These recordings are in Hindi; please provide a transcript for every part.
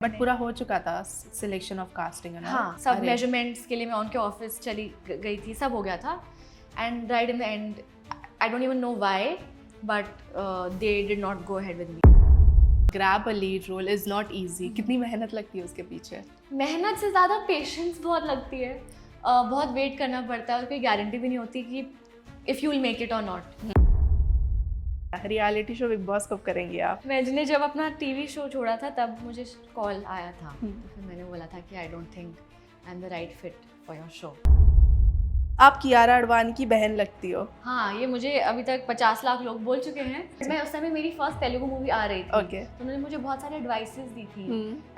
बट पूरा हो चुका था सिलेक्शन ऑफ कास्टिंग है ना? हाँ, सब मेजरमेंट्स के लिए मैं उनके ऑफिस चली गई थी, सब हो गया था and right in the end I don't even know why but they did not go ahead with me. Grab a lead role is not easy. कितनी मेहनत लगती है उसके पीछे? मेहनत से ज़्यादा पेशेंस बहुत लगती है, बहुत वेट करना पड़ता है और कोई गारंटी भी नहीं होती कि if you will make it और not. Reality show Bigg Boss कब करेंगे आप? मैंने जब अपना टीवी शो छोड़ा था तब मुझे कॉल आया था, तो फिर मैंने बोला था कि I don't think I am the right fit for your show. आप कियारा आडवाणी की बहन लगती हो। हाँ, ये मुझे अभी तक 50 लाख लोग बोल चुके हैं। मैं उस समय मेरी फर्स्ट तेलुगु मूवी आ रही थी, तो उन्होंने मुझे बहुत सारे एडवाइसेस दी थी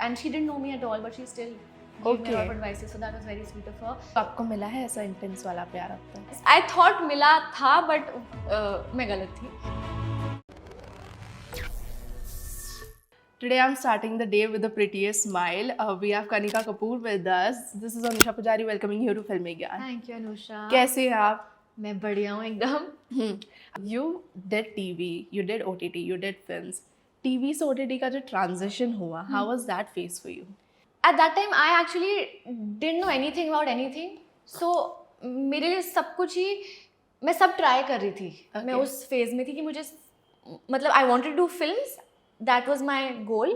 and she didn't know me at all but she still gave me a lot of advices, so that was very sweet of her. तो आपको मिला है ऐसा इंटेंस वाला प्यार अब तक? I thought मिला था बट मैं गलत थी। Today I'm starting the day with the prettiest smile. We have Kanikka Kapur with us. This is Anusha Pujari welcoming you to Filmygyan. Thank you Anusha. कैसे हैं आप? मैं बढ़िया हूँ एकदम। You did TV, you did OTT, you did films. TV से OTT का जो transition हुआ, how was that phase for you? At that time I actually didn't know anything about anything, so मेरे लिए सब कुछ ही मैं सब ट्राई कर रही थी। मैं उस फेज में थी कि मुझे मतलब I wanted to do films, that was my goal,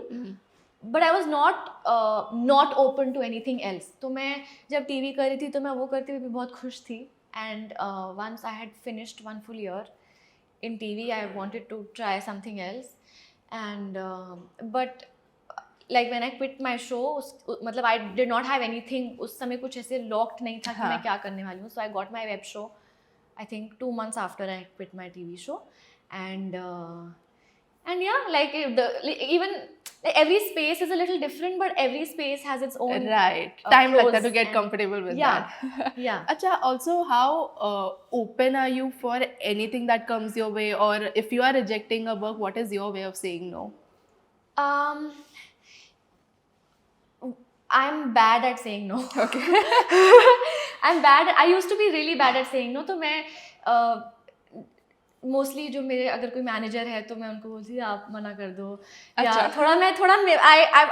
but I was not open to anything else. तो मैं जब टीवी कर रही थी तो मैं वो करती हुई भी बहुत खुश थी and once I had finished one full year in TV I wanted to try something else and but like when I quit my show मतलब I did not have anything, उस समय कुछ ऐसे locked नहीं था कि मैं क्या करने वाली हूँ, so I got my web show I think 2 months after I quit my TV show and yeah, like even every space is a little different but every space has its own time लगता है to get comfortable with that. Yeah. अच्छा, also how open are you for anything that comes your way, or if you are rejecting a work, what is your way of saying no? I'm bad at saying no. Okay. I used to be really bad at saying no. तो मैं मोस्टली जो मेरे अगर कोई मैनेजर है तो मैं उनको बोलती थी आप मना कर दो। या थोड़ा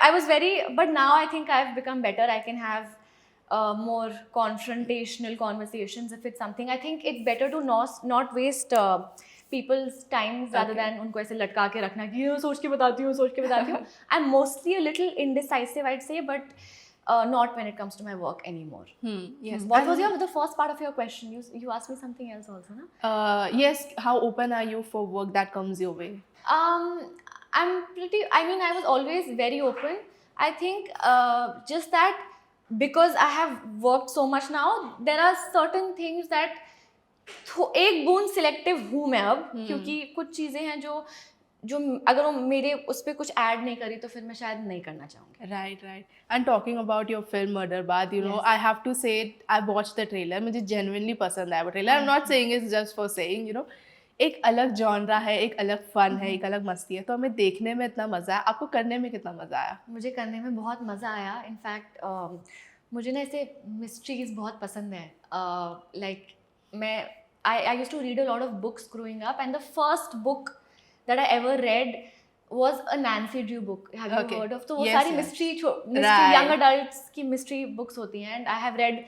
I was very, but now I think I've become better. I can have more confrontational conversations if it's something. I think it's better to not waste people's times rather than उनको ऐसे लटका के रखना कि ये सोच के बताती हूँ। I'm mostly a little indecisive I'd say, but not when it comes to my work anymore. Yes. What was the first part of your question? You asked me something else also, na? Yes. How open are you for work that comes your way? I was always very open. I think just that because I have worked so much now, there are certain things that एक बूंद सिलेक्टिव हूँ मैं अब, क्योंकि कुछ चीज़ें हैं जो अगर वो मेरे उस पर कुछ ऐड नहीं करी तो फिर मैं शायद नहीं करना चाहूँगी। Right. And talking about your film Murderbad, you know, I have to say I watched the trailer. मुझे genuinely पसंद आया वो trailer. I'm not saying it's just for saying, you know, एक अलग genre है, एक अलग fun है, एक अलग मस्ती है, तो हमें देखने में इतना मज़ा आया। आपको करने में कितना मज़ा आया? मुझे करने में बहुत मज़ा आया। इनफैक्ट मुझे ना ऐसे मिस्ट्रीज बहुत पसंद है। Like I used to read a lot of books growing up, and the first book that I ever read was a Nancy Drew book. Have you heard of? तो वो सारी mystery young adults की mystery books होती हैं, and I have read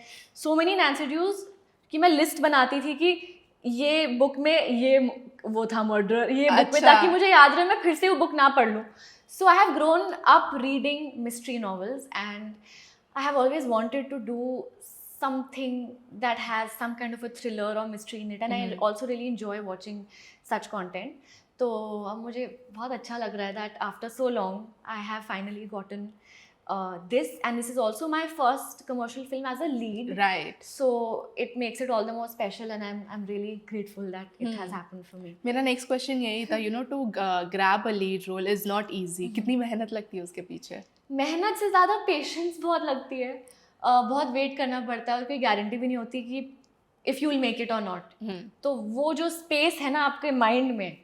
so many Nancy Drews कि मैं list बनाती थी कि ये book में ये वो था murder, ये book में, ताकि मुझे याद रहे मैं फिर से वो book ना पढ़ लूँ. So I have grown up reading mystery novels, and I have always wanted to do something that has some kind of a thriller or mystery in it, and I also really enjoy watching such content. तो अब मुझे बहुत अच्छा लग रहा है that after so long I have finally gotten this, and this is also my first commercial film as a lead. Right. So it makes it all the more special, and I'm really grateful that it has happened for me. मेरा next question यही था, you know, to grab a lead role is not easy. कितनी मेहनत लगती है उसके पीछे? मेहनत से ज़्यादा पेशेंस बहुत लगती है, बहुत वेट करना पड़ता है और कोई गारंटी भी नहीं होती कि if you will make it और नॉट। तो वो जो स्पेस है ना आपके माइंड में,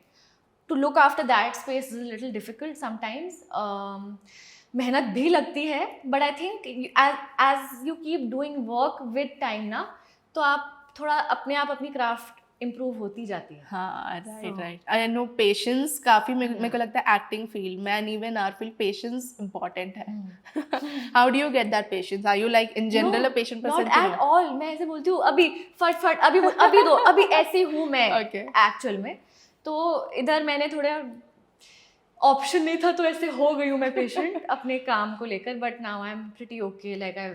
to look after that space is little difficult sometimes. मेहनत भी लगती है, but I think as you keep doing work with time ना, तो आप थोड़ा अपने आप अपनी क्राफ्ट इम्प्रूव होती जाती है. हाँ, right So- right. I know patience काफी मेरे को लगता है एक्टिंग फील्ड में and even our field patience important है. How do you get that patience? Are you like in general a patient person? Not at all. मैं ऐसे बोलती हूँ अभी फट अभी दो, अभी ऐसी हूँ मैं एक्चुअल में. तो इधर मैंने थोड़ा ऑप्शन नहीं था तो ऐसे हो गई हूँ मैं पेशेंट अपने काम को लेकर. But now I am pretty okay. Like I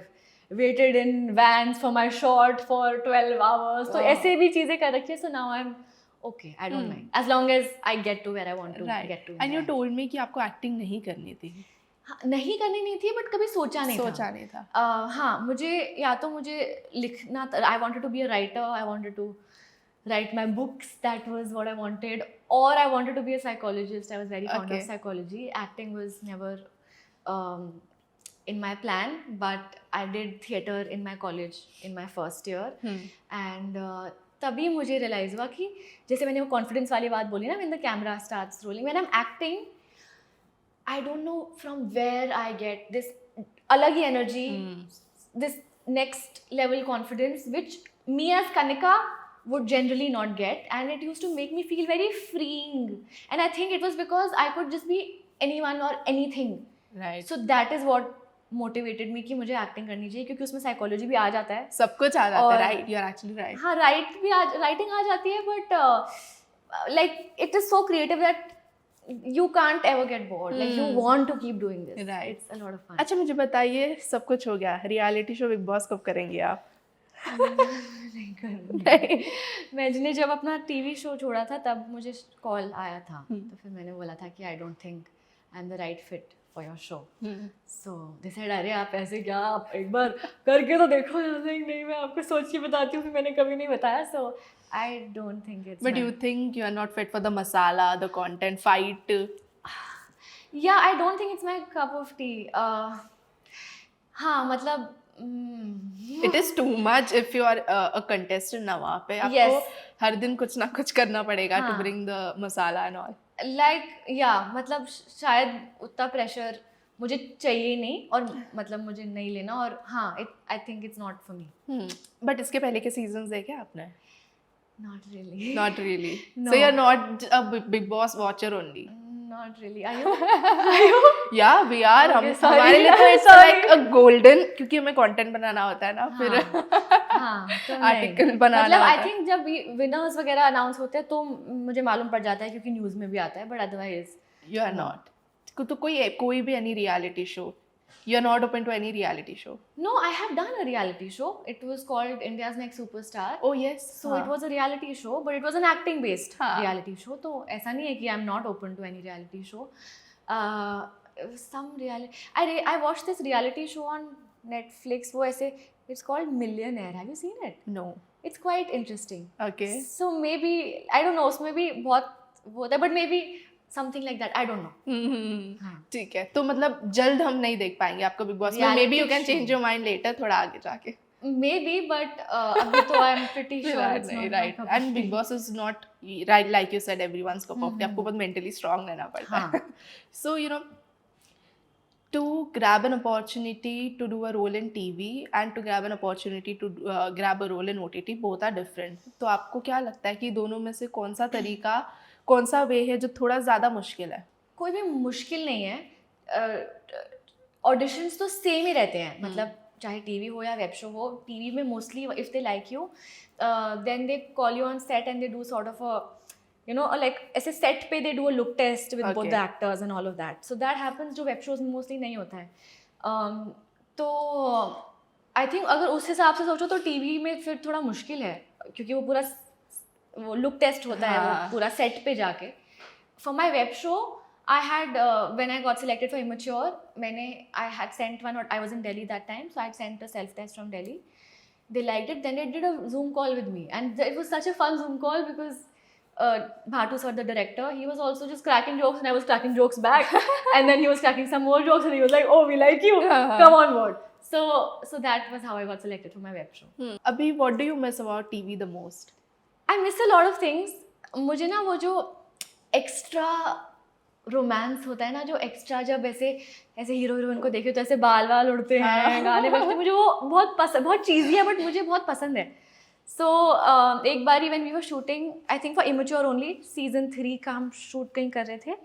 waited in vans for my shot for 12 hours. तो ऐसे भी चीज़ें कर रखी है. So now I'm okay. I don't mind. As long as I get to where I want to get to. And you told me कि आपको एक्टिंग नहीं करनी थी. नहीं करनी नहीं थी बट कभी सोचा नहीं था. हाँ, मुझे या तो मुझे लिखना था. I wanted to be a writer. I wanted to write my books. That was what I wanted. Or I wanted to be a psychologist. I was very fond of psychology. Acting was never in my plan, but I did theatre in my college in my first year. And तभी मुझे realize हुआ कि जैसे मैंने वो confidence वाली बात बोली ना, when the camera starts rolling, when I'm acting, I don't know from where I get this अलग ही energy, this next level confidence, which me as Kanikka would generally not get, and it used to make me feel very freeing. And I think it was because I could just be anyone or anything. Right. So that is what motivated me कि मुझे एक्टिंग करनी चाहिए, क्योंकि उसमें साइकोलॉजी भी आ जाता है, सब कुछ आ जाता है. Right, you are actually right. हाँ, राइटिंग आ जाती है, but like it is so creative that you can't ever get bored. Like you want to keep doing this. Right. It's a lot of fun. अच्छा, मुझे बताइए, सब कुछ हो गया, रियलिटी शो बिग बॉस कब करेंगे आप? नहीं करूँगी. मैंने जब अपना टीवी शो छोड़ा था तब मुझे कॉल आया था, तो फिर मैंने बोला था कि I don't think I am the right fit for your show. So they said अरे आप ऐसे क्या, आप एक बार करके तो देखो. नहीं, मैं आपको सोच के बताती हूँ, फिर मैंने कभी नहीं बताया. सो I don't think it's. But you think you are not fit for the masala, the content, fight? Yeah, I don't think it's my cup of tea. हाँ, मतलब. It is too much if you are a contestant ना वहाँ पे. आपको हर दिन कुछ ना कुछ करना पड़ेगा to bring the masala and all. Like yeah, मतलब शायद उतना प्रेशर मुझे चाहिए नहीं, और मतलब मुझे नहीं लेना. और हाँ, I think it's not for me. But इसके पहले के seasons देखे आपने? Not really. Not really. No. So you're not a Bigg Boss watcher only. Not really. Are you? Are you? Yeah, we are. Okay, sorry. हमारे लिए तो it's like a golden, क्योंकि हमें content बनाना होता है ना, फिर तो आर्टिकल बनाना मतलब होता I think जब विनर्स वगैरह अनाउंस होते हैं तो मुझे मालूम पड़ जाता है, क्योंकि न्यूज़ में भी आता है. But otherwise you are not. तो कोई भी any reality show, you are not open to any reality show? No, I have done a reality show. It was called India's Next Superstar. Oh yes. So it was a reality show, but it was an acting based reality show. तो ऐसा नहीं है कि I'm not open to any reality show. Some reality. I watched this reality show on Netflix. वो ऐसे, it's called Millionaire. Have you seen it? No. It's quite interesting. Okay. So maybe I don't know. उसमें भी बहुत वो होता है, but maybe something like that. I don't know. ठीक है, तो मतलब जल्द हम नहीं देख पाएंगे आपको बिग बॉस में. Maybe you can change your mind later, थोड़ा आगे जाके. Maybe, but अभी तो I'm pretty sure it's not right. And Big Boss is not right, like you said, everyone's cup of tea. आपको बहुत mentally strong रहना पड़ता है. So you know, to grab an opportunity to do a role in TV and to grab an opportunity to grab a role in OTT, both are different. तो आपको क्या लगता है कि दोनों में से कौन सा तरीका, कौन सा वे है जो थोड़ा ज़्यादा मुश्किल है? कोई भी मुश्किल नहीं है. ऑडिशंस तो सेम ही रहते हैं, मतलब चाहे टीवी हो या वेब शो हो. टीवी में mostly if they like you then they call you on set and they do sort of a you know, like ऐसे set पे they do a look test with both the actors and all of that. So that happens जो web shows में mostly नहीं होता है. तो I think अगर उस हिसाब से सोचो तो टीवी में फिर थोड़ा मुश्किल है, क्योंकि वो पूरा वो लुक टेस्ट होता है, वो पूरा सेट पे जाके. For my web show, I had when I got selected for Immature, I had sent one, or I was in Delhi that time, so I had sent a self test from Delhi. They liked it. Then they did a Zoom call with me, and it was such a fun Zoom call because Bhatu sir, the director, he was also just cracking jokes and I was cracking jokes back. And then he was cracking some more jokes and he was like, oh, we like you, come on board. So that was how I got selected for my web show. Abhi, what do you miss about TV the most? I miss a lot of things. मुझे ना वो जो extra romance होता है ना, जो extra जब ऐसे हीरो हीरोइन को देखे तो ऐसे बाल उड़ते हैं, गाने बजते हैं, मुझे वो बहुत पसंद, बहुत चीज़ी है बट मुझे बहुत पसंद है. So एक बारी when we were shooting, I think for Immature Only season 3 का हम शूट कहीं कर रहे थे,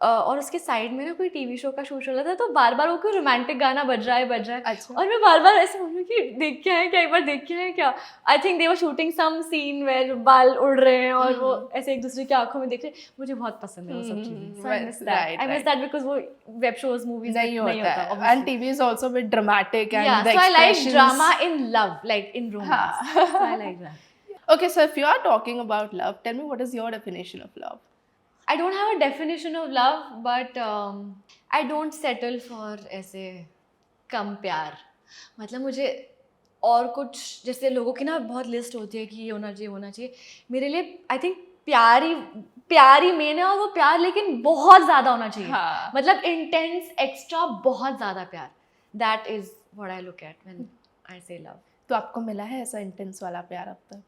और उसके साइड में ना कोई टीवी शो का शूट हो रहा था, तो बार बार वो कोई रोमांटिक गाना बज रहा है अच्छा। और मैं बार बार ऐसे बोल रही हूँ कि देख के आए क्या, एक बार देख के आए क्या. I think they were shooting some scene where बाल उड़ रहे हैं और वो ऐसे एक दूसरे की आंखों में देख रहे हैं. मुझे बहुत पसंद है वो सब चीजें. So I miss that. I miss that because वो वेब शोज मूवीज नहीं होता है. And TV is also a bit dramatic and yeah, the so I like expressions. drama in love, like in romance. So I like that. Okay, so if you are talking about love, tell me what is your definition of love? I don't have a definition of love, but I don't settle for ऐसे कम प्यार. मतलब मुझे और कुछ, जैसे लोगों की ना बहुत लिस्ट होती है कि ये होना चाहिए. मेरे लिए आई थिंक प्यार ही मेन है, और वो प्यार लेकिन बहुत ज़्यादा होना चाहिए. हाँ. मतलब इंटेंस, एक्स्ट्रा, बहुत ज़्यादा प्यार. That is what I look at when I say love. तो आपको मिला है ऐसा इंटेंस वाला प्यार अब तक?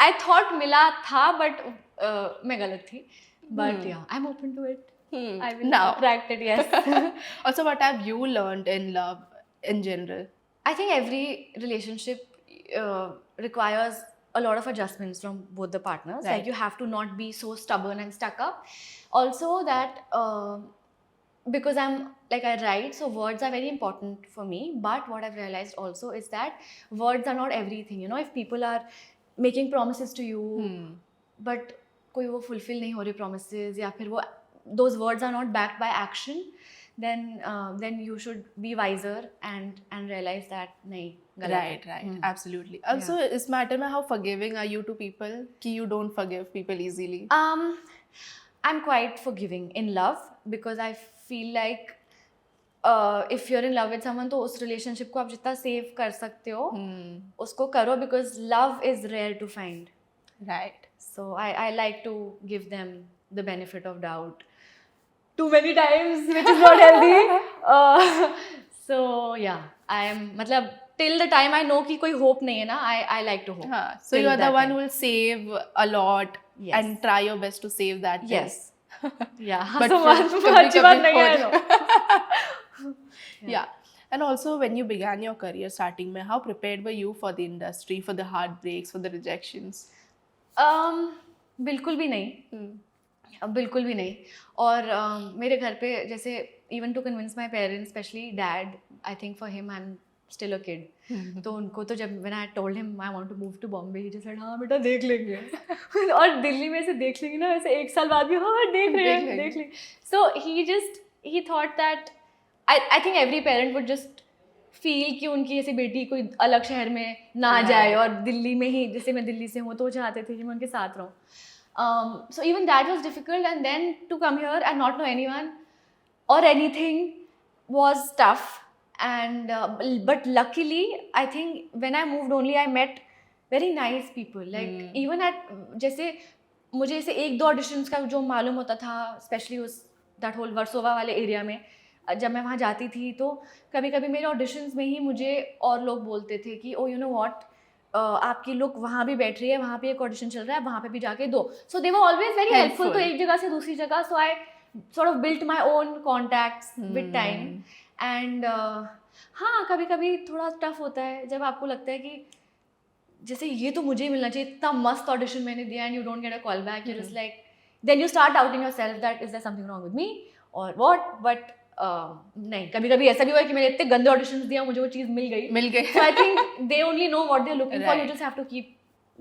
I thought मिला था, but मैं गलत थी. But yeah, I'm open to it. I will Now. attract it, yes. Also, what have you learned in love in general? I think every relationship requires a lot of adjustments from both the partners. Right. Like you have to not be so stubborn and stuck up. Also that because I write, so words are very important for me. But what I've realized also is that words are not everything. You know, if people are making promises to you, but कोई वो fulfill नहीं हो रही promises, या फिर वो those words are not backed by action, then you should be wiser and realize that नहीं गलत है. Right. Absolutely. Also, इस matter में how forgiving are you to people कि you don't forgive people easily? I'm quite forgiving in love because I feel like if you're in love with someone, तो उस relationship को आप जितना save कर सकते हो उसको करो, because love is rare to find. Right. So I like to give them the benefit of doubt too many times, which is not healthy. So yeah, मतलब till the time I know कि कोई hope नहीं है ना, I like to hope. हाँ. So you are the one who will save a lot and try your best to save that thing. Yes. Yeah. But so अच्छी बात नहीं है. Yeah. And also when you began your career starting में, how prepared were you for the industry, for the heartbreaks, for the rejections? बिल्कुल भी नहीं. और मेरे घर पे जैसे even to convince my parents, especially dad, I think for him I'm still a kid. तो उनको तो जब when I told him I want to move to Bombay, he just said हाँ बेटा देख लेंगे. और दिल्ली में से देख लेंगे ना, ऐसे एक साल बाद भी हाँ देख लेंगे. So he thought that I think every parent would just feel कि उनकी ऐसी बेटी कोई अलग शहर में ना जाए, और दिल्ली में ही, जैसे मैं दिल्ली से हूँ तो वो चाहते थे कि मैं उनके साथ रहूँ. So even that was difficult, and then to come here and not know anyone or anything was tough. And but luckily I think when I moved only I met very nice people. Like even at जैसे मुझे ऐसे 1-2 auditions का जो मालूम होता था, especially उस that whole वर्सोवा वाले एरिया में, जब मैं वहाँ जाती थी तो कभी कभी मेरे ऑडिशंस में ही मुझे और लोग बोलते थे कि ओ यू नो व्हाट, आपकी लुक वहाँ भी बैठ रही है, वहाँ पे एक ऑडिशन चल रहा है, वहाँ पे भी जाके दो. So they were always very helpful. तो एक जगह से दूसरी जगह, so I sort of built my own contacts with time. And हाँ, कभी कभी थोड़ा टफ होता है जब आपको लगता है कि जैसे ये तो मुझे ही मिलना चाहिए, इतना मस्त ऑडिशन मैंने दिया and you don't get a call back. You just like then you start doubting yourself that is there something wrong with me और व्हाट. बट नहीं, कभी कभी ऐसा भी हुआ कि मैंने इतने गंदे ऑडिशंस दिया, मुझे वो चीज़ मिल गई. So I think they only know what they're looking for. You just have to keep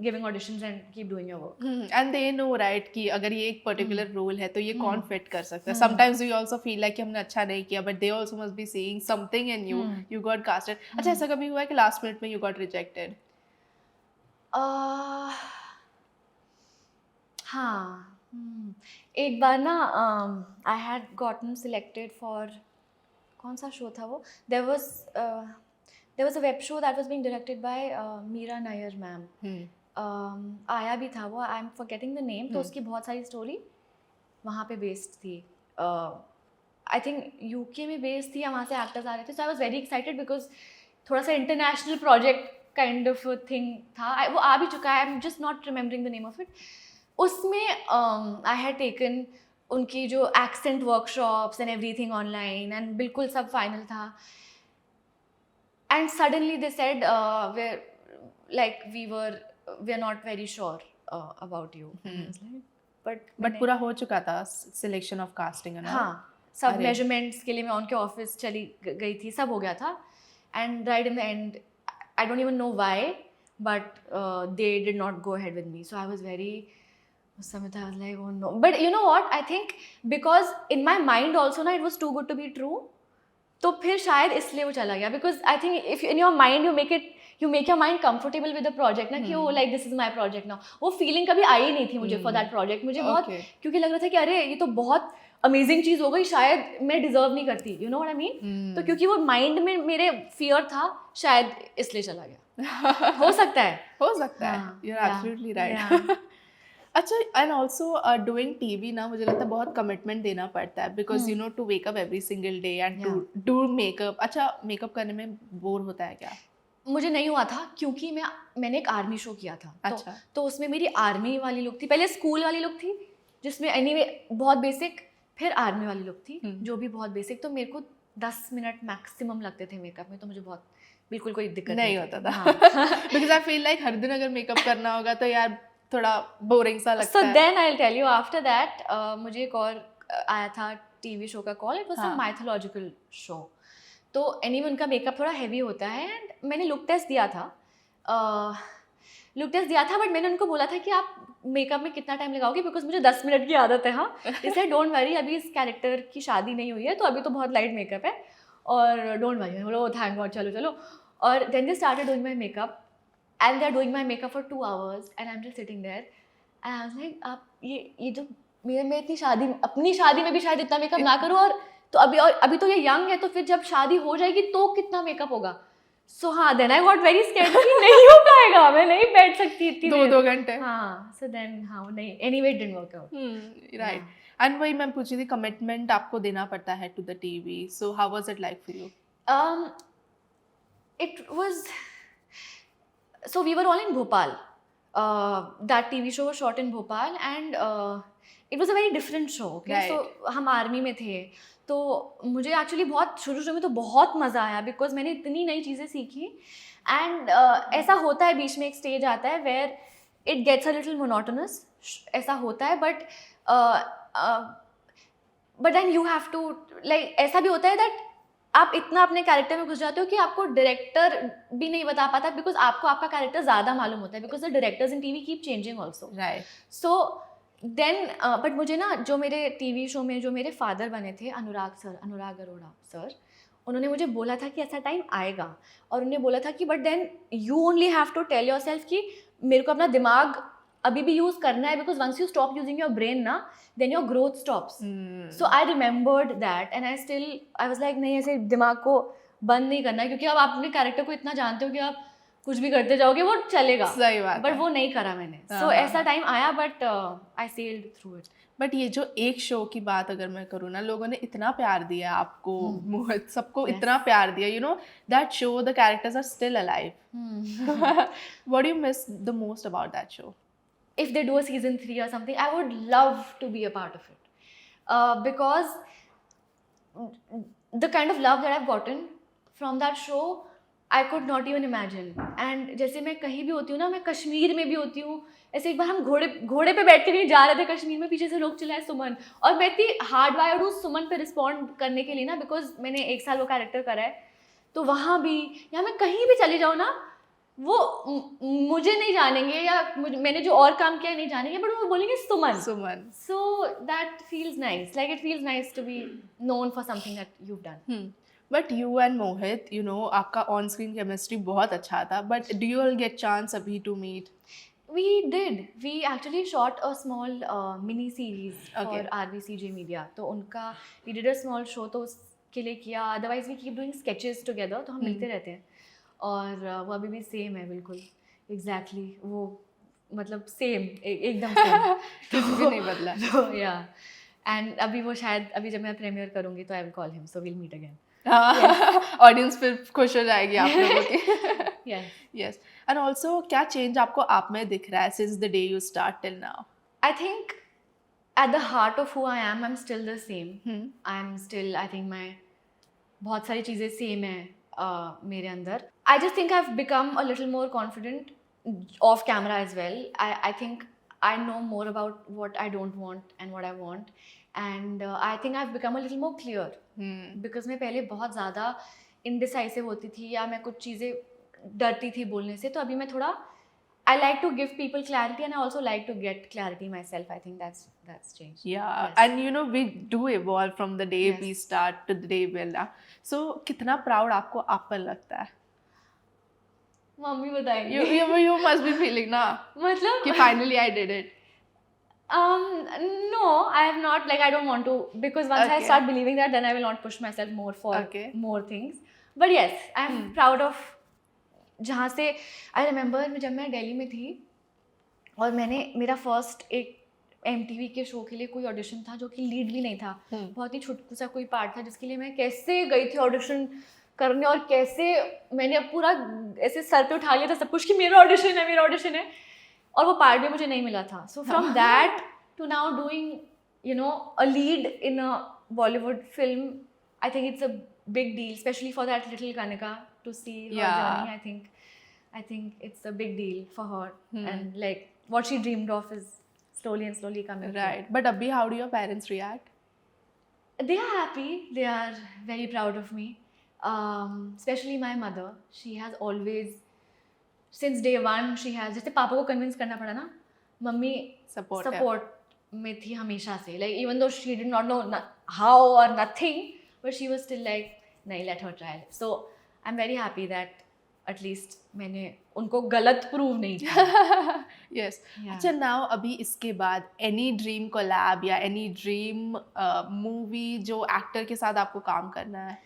giving auditions and keep doing your work. And they know, right, कि अगर ये एक particular role है तो ये कौन fit कर सकता है. Sometimes we also feel like कि हमने अच्छा नहीं किया, but they also must be seeing something in you. You got casted. अच्छा, ऐसा कभी हुआ है कि last minute में you got rejected? हाँ, एक बार ना I had gotten selected for, कौन सा शो था वो, there was a web show that was being directed by Meera Nair ma'am. आया भी था वो, I am forgetting the name. तो उसकी बहुत सारी स्टोरी वहाँ पे बेस्ड थी. आई थिंक यूके में बेस्ड थी, या वहाँ से एक्टर्स आ रहे थे. So I was very excited because थोड़ा सा international project kind of thing था. वो आ भी चुका है, I am just not remembering the name of it. उसमें आई हैड टेकन उनकी जो accent workshops and everything online, and बिल्कुल सब फाइनल था. And suddenly they said, we're not very sure about you. And I was like, but पूरा हो चुका था सिलेक्शन ऑफ कास्टिंग एंड हाँ, सब अरे। मेजरमेंट्स के लिए मैं उनके ऑफिस चली गई थी, सब हो गया था. And right in the end, I don't even know why, but they did not go ahead with me. So I was very, उस समय था, I was like oh no. But you know what, I think because in my mind also ना, it was too good to be true. तो फिर शायद इसलिए वो चला गया. Because I think if in your mind you make your mind comfortable with the project ना, कि वो like this is my project now. वो फीलिंग कभी आई नहीं थी मुझे फॉर दैट प्रोजेक्ट. मुझे बहुत, क्योंकि लग रहा था कि अरे ये तो बहुत अमेजिंग चीज हो गई, शायद मैं डिजर्व नहीं करती. You know what I mean. तो क्योंकि वो माइंड में मेरे फियर था, शायद इसलिए चला गया. हो सकता है. You are absolutely right. अच्छा, एंड ऑल्सो डूइंग टीवी ना, मुझे लगता है बहुत कमिटमेंट देना पड़ता है, because you know to wake up every single day and to do makeup. अच्छा, मेकअप करने में बोर होता है क्या? मुझे नहीं हुआ था, क्योंकि मैंने एक आर्मी शो किया था. अच्छा. तो उसमें मेरी आर्मी वाली लुक थी, पहले स्कूल वाली लुक थी जिसमें एनीवे बहुत बेसिक, फिर आर्मी वाली लुक थी जो भी बहुत बेसिक. तो मेरे को 10 मिनट मैक्सिमम लगते थे मेकअप में, तो मुझे बहुत बिल्कुल कोई दिक्कत नहीं होता था. बिकॉज आई फील लाइक हर दिन अगर मेकअप करना होगा तो यार थोड़ा बोरिंग सा लगता है. So then I will tell you, after that मुझे एक और आया था टीवी शो का call. It was a mythological show. तो एनीवे उनका मेकअप थोड़ा हैवी होता है. एंड मैंने लुक टेस्ट दिया था, बट मैंने उनको बोला था कि आप मेकअप में कितना टाइम लगाओगे, बिकॉज मुझे 10 मिनट की आदत है. हाँ, इसलिए डोंट वरी, अभी इस कैरेक्टर की शादी नहीं हुई है, तो अभी तो बहुत लाइट मेकअप है, और डोंट वरी. बोलो थैंक गॉड, चलो. और then they started doing my makeup, and they are doing my makeup for 2 hours, and I am just sitting there, and I was like, आप ये जो मैं इतनी अपनी शादी में भी शायद इतना मेकअप ना करूँ, और तो अभी तो ये यंग है, तो फिर जब शादी हो जाएगी तो कितना मेकअप होगा. सो हाँ, then I got very scared कि नहीं हो पाएगा, मैं नहीं बैठ सकती इतनी 2 घंटे. हाँ. सो देन हाँ, नहीं, anyway it didn't work out. Right. And वही मैं पूछ रही थी, कमिटमेंट आपको देना पड़ता है to the TV. So how was it like for you? It was, so we were all in Bhopal. That TV show was shot in Bhopal, and it was a very different show. Okay? Right. So हम आर्मी में थे, तो मुझे एक्चुअली बहुत शुरू में तो बहुत मज़ा आया, बिकॉज मैंने इतनी नई चीज़ें सीखी. एंड ऐसा होता है, बीच में एक स्टेज आता है where it gets a little monotonous, ऐसा होता है. But then you have to, like ऐसा भी होता है दैट आप इतना अपने कैरेक्टर में घुस जाते हो कि आपको डायरेक्टर भी नहीं बता पाता, बिकॉज आपको आपका कैरेक्टर ज़्यादा मालूम होता है, because the directors in TV keep changing also. Right. So then but मुझे ना, जो मेरे टीवी शो में जो मेरे फादर बने थे, अनुराग अरोड़ा सर, उन्होंने मुझे बोला था कि ऐसा टाइम आएगा, और उन्होंने बोला था कि but then you only have to tell yourself कि मेरे को अपना दिमाग अभी भी यूज़ करना है, because once you stop using your brain ना, then your growth stops. So I remembered that, and I was like, नहीं, ऐसे दिमाग को बंद नहीं करना है, क्योंकि अब आप अपने कैरेक्टर को इतना जानते हो कि आप कुछ भी करते जाओगे, वो चलेगा. सही बात. बट वो नहीं करा मैंने. सो ऐसा टाइम आया, but I sailed through it. But ये जो एक शो की बात अगर मैं करूँ ना, लोगों ने इतना प्यार दिया आपको, मोहित, सबको इतना प्यार दिया. You know that show, the characters are still alive. What do you miss the most about that show? If they do a season 3 or something, I would love to be a part of it, because the kind of love that I've gotten from that show, I could not even imagine. And जैसे मैं कहीं भी होती हूँ ना, मैं कश्मीर में भी होती हूँ, ऐसे एक बार हम घोड़े पे बैठ के नहीं जा रहे थे कश्मीर में, पीछे से लोग चिल्लाए सुमन, और मैं इतनी हार्ड वायर्ड हूँ सुमन पे रिस्पॉन्ड करने के लिए ना, बिकॉज मैंने 1 साल वो कैरेक्टर करा है. तो वहाँ भी, या मैं कहीं भी चली जाऊँ ना, वो मुझे नहीं जानेंगे, या मैंने जो और काम किया नहीं जानेंगे, बट वो बोलेंगे Suman. So that feels nice, like it feels nice to be known for something that you done. But you and Mohit, you know, आपका ऑन स्क्रीन केमिस्ट्री बहुत अच्छा था, but do you all get chance अभी to meet? We did. We actually shot a small mini series for RVCJ Media. तो उनका we did a small show, तो उसके लिए किया. Otherwise we keep doing sketches together. तो हम मिलते रहते हैं, और वो अभी भी सेम है बिल्कुल, एग्जैक्टली वो, मतलब सेम, एकदम सेम. कुछ भी नहीं बदला. या एंड अभी वो शायद, अभी जब मैं प्रीमियर करूँगी तो I will call him, so will meet again. Audience फिर खुश हो जाएगी आप लोगों की. यस. एंड ऑल्सो क्या चेंज आपको आप में दिख रहा है since the day you start till now? I think at the heart of who I am still the same. I am still, I think मैं बहुत सारी चीज़ें सेम है. मेरे अंदर. I just think I've become a little more confident off camera as well. I think I know more about what I don't want and what I want, and I think I've become a little more clear. Because मैं पहले बहुत ज़्यादा indecisive होती थी या मैं कुछ चीज़ें डरती थी बोलने से, तो अभी मैं थोड़ा I like to give people clarity and I also like to get clarity myself. I think that's changed. Yeah, Yes. and you know we do evolve from the day Yes. we start to the day we end. So कितना proud आपको आप पर लगता है? मम्मी बताएंगे. You must be feeling ना मतलब कि finally I did it. No, I have not. Like I don't want to, because once I Okay. start believing that, then I will not push myself more for Okay. more things. But yes, I'm proud of. जहाँ से I remember जब मैं दिल्ली में थी और मैंने मेरा फर्स्ट एक MTV के शो के लिए कोई ऑडिशन था जो कि लीड भी नहीं था, बहुत ही छोटा सा कोई पार्ट था जिसके लिए मैं कैसे गई थी ऑडिशन करने और कैसे मैंने पूरा ऐसे सर पे उठा लिया था सब कुछ कि मेरा ऑडिशन है और वो पार्ट भी मुझे नहीं मिला था. So from that to now doing a lead in a Bollywood film, I think it's a big deal, specially for that little Kanikka to see her journey. I think it's a big deal for her, and like what she dreamed of is slowly coming Right. But abhi, how do your parents react? They are happy. They are very proud of me. Especially my mother. She has always, since day one, she has, जैसे पापा को convince करना पड़ा ना, मम्मी support में थी हमेशा से. Like even though she did not know how or nothing, but she was still like, नहीं, let her try. So I'm very happy that at least मैंने उनको गलत प्रूव नहीं किया. Yes. अच्छा, now अभी इसके बाद any dream collab या any dream movie जो actor के साथ आपको काम करना है?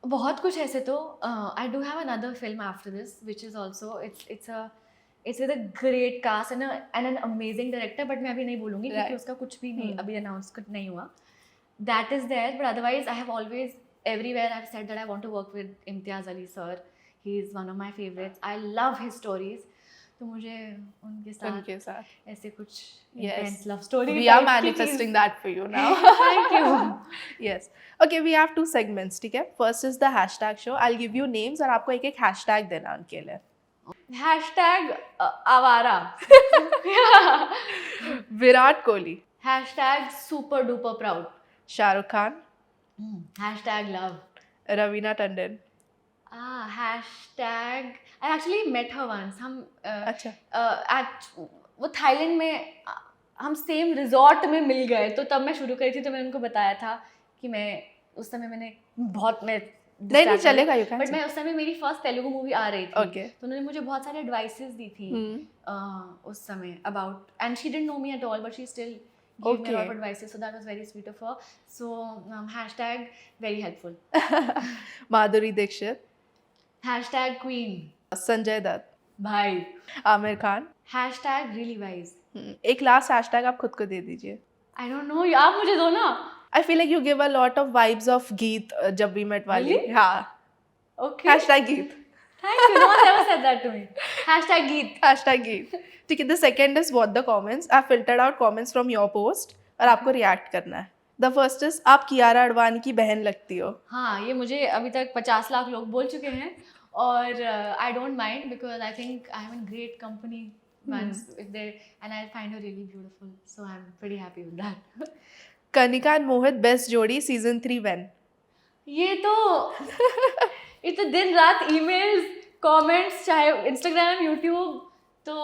बहुत कुछ ऐसे तो I do have another film after this which is also it's with a great cast and an amazing director, but मैं अभी नहीं बोलूँगी क्योंकि उसका कुछ भी नहीं अभी announce नहीं हुआ. That is there, but otherwise I have always everywhere I've said that I want to work with Imtiaz Ali sir. He is one of my favorites. I love his stories. तो मुझे उनके साथ ऐसे कुछ intense love story. We are manifesting that for you now. Thank you. Yes. Okay, we have 2 segments, ठीक है? First is the hashtag show. I'll give you names और आपको एक hashtag देना उनके लिए. Hashtag आवारा. Virat Kohli. Hashtag super duper proud. Shahrukh Khan. Hashtag love. Raveena Tandon. Hashtag I actually met her once. हम अच्छा. वो थाईलैंड में हम सेम रिजॉर्ट में मिल गए, तो तब मैं शुरू करी थी, तो मैंने उनको बताया था कि मैं उस समय मैंने बहुत नहीं चलेगा यू कैन, बट मैं उस समय मेरी फर्स्ट तेलुगु मूवी आ रही थी. Okay. तो उन्होंने मुझे बहुत सारे एडवाइसेस दी थी उस समय about, and she didn't know me at all but she still gave me a lot of advices, so that was very sweet of her. So hashtag very helpful. Madhuri Dixit. Hashtag queen. Sanjay Dutt. भाई. Aamir Khan. Hashtag really wise. एक लास्ट हैशटैग आप खुद को दे दीजिए. I don't know, आप मुझे दो ना. I feel like you give a lot of vibes of गीत जब we met वाली. Really? हाँ. Okay. Hashtag गीत. Thank you. No one ever said that to me. Hashtag गीत. Hashtag गीत. ठीक है. The second is what the comments. I filtered out comments from your post और आपको react करना है. The first is आप कियारा आडवाणी की बहन लगती हो. हाँ, ये मुझे अभी तक 50 लाख लोग बोल चुके हैं और I don't mind because I think I'm in great company once if they, and I find her really beautiful, so I'm pretty happy with that. Kanikka and Mohit best जोड़ी season 3 when? ये तो दिन रात emails, comments, चाहे Instagram, YouTube, तो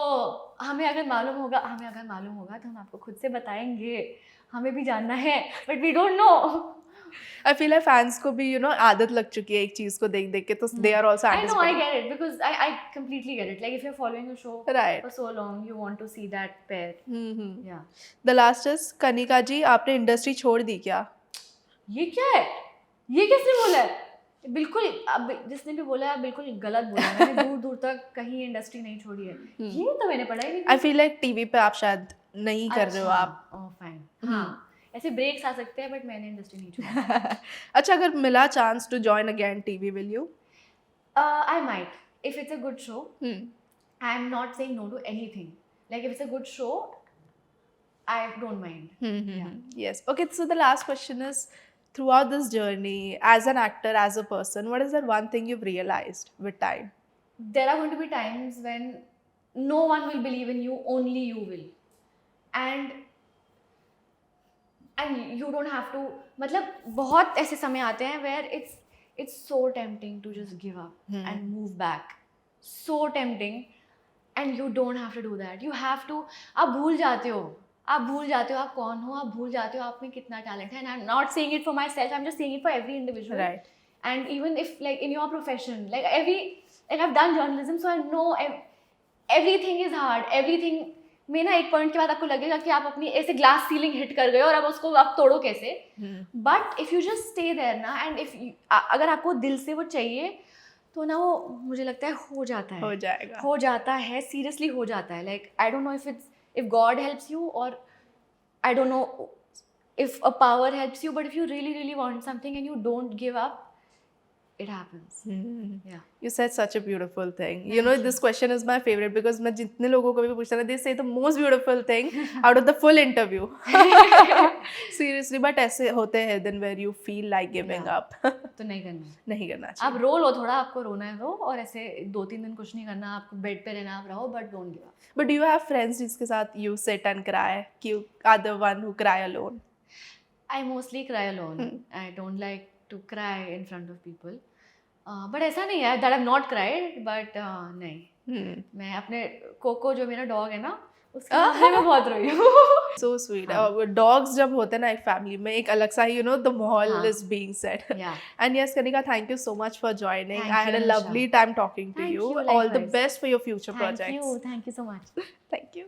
हमें अगर मालूम होगा तो हम आपको खुद से बताएंगे. हमें भी जानना है, but we don't know. I feel like fans को भी आदत लग चुकी है एक चीज को देख देख के, तो they are also anticipating. I know, I get it because I completely get it. Like if you're following a show for so long, you want to see that pair. Yeah. The last is Kanikka जी, आपने इंडस्ट्री छोड़ दी क्या? ये क्या है? ये किसने बोला है? बिल्कुल, जिसने भी बोला है बिल्कुल गलत बोला है. मैंने दूर दूर तक कहीं इंडस्ट्री नहीं छोड़ी है. ये तो मैंने पढ़ा ही नहीं. I feel like टीवी पे आप शायद नहीं कर रहे हो आप. Oh fine. हाँ. ऐसे ब्रेक्स आ सकते हैं, बट मैंने इंडस्ट्री नहीं छोड़ी. अच्छा, अगर मिला chance to join again TV, will you? I might if it's a good show. I'm not saying no to anything. Like if it's a good show, I don't mind. Yes. Okay, so the last question is, throughout this journey, as an actor, as a person, what is that one thing you've realized with time? There are going to be times when no one will believe in you, only you will. And you don't have to, मतलब बहुत ऐसे समय आते हैं where it's so tempting to just give up and move back. So tempting. And you don't have to do that. You have to, आप भूल जाते हो आप कौन हो, आप भूल जाते हो आप में कितना talent है. And I'm not saying it for myself, I'm just saying it for every individual. Right. And even if like in your profession, like I've done journalism, so I know everything is hard. Everything में ना एक पॉइंट के बाद आपको लगेगा कि आप अपनी ऐसे ग्लास सीलिंग हिट कर गए और अब उसको आप तोड़ो कैसे. But if you just stay there ना, एंड इफ अगर आपको दिल से वो चाहिए तो ना वो मुझे लगता है हो जाता है सीरियसली हो जाता है. Like I don't know if God helps you, or I don't know if a power helps you, but if you really want something and you don't give up, it happens. Yeah. You said such a beautiful thing. You know, this question is my favorite because मैं जितने लोगों को भी पूछता ना, they say the most beautiful thing out of the full interview. Seriously, but ऐसे होते हैं दिन where you feel like giving up. तो नहीं करना चाहिए. आप रो लो थोड़ा, आपको रोना है रो, और ऐसे 2-3 दिन कुछ नहीं करना, आपको बेड पे रहना, आप रहो, but don't give up. But do you have friends जिसके साथ you sit and cry? You are the one who cry alone? I mostly cry alone. I don't like to cry in front of people. But ऐसा नहीं है that I've not cried, but नहीं. मैं अपने कोको जो मेरा डॉग है ना, उसके सामने मैं बहुत रोई हूँ. So sweet. Dogs जब होते हैं ना एक फैमिली में, एक अलग सा ही, you know, the mahal is being set. Yeah. And yes, Kanikka, thank you so much for joining. Thank I had you, a lovely time talking to Thank you. you, All the likewise. best for your future projects. Thank you so much. Thank you.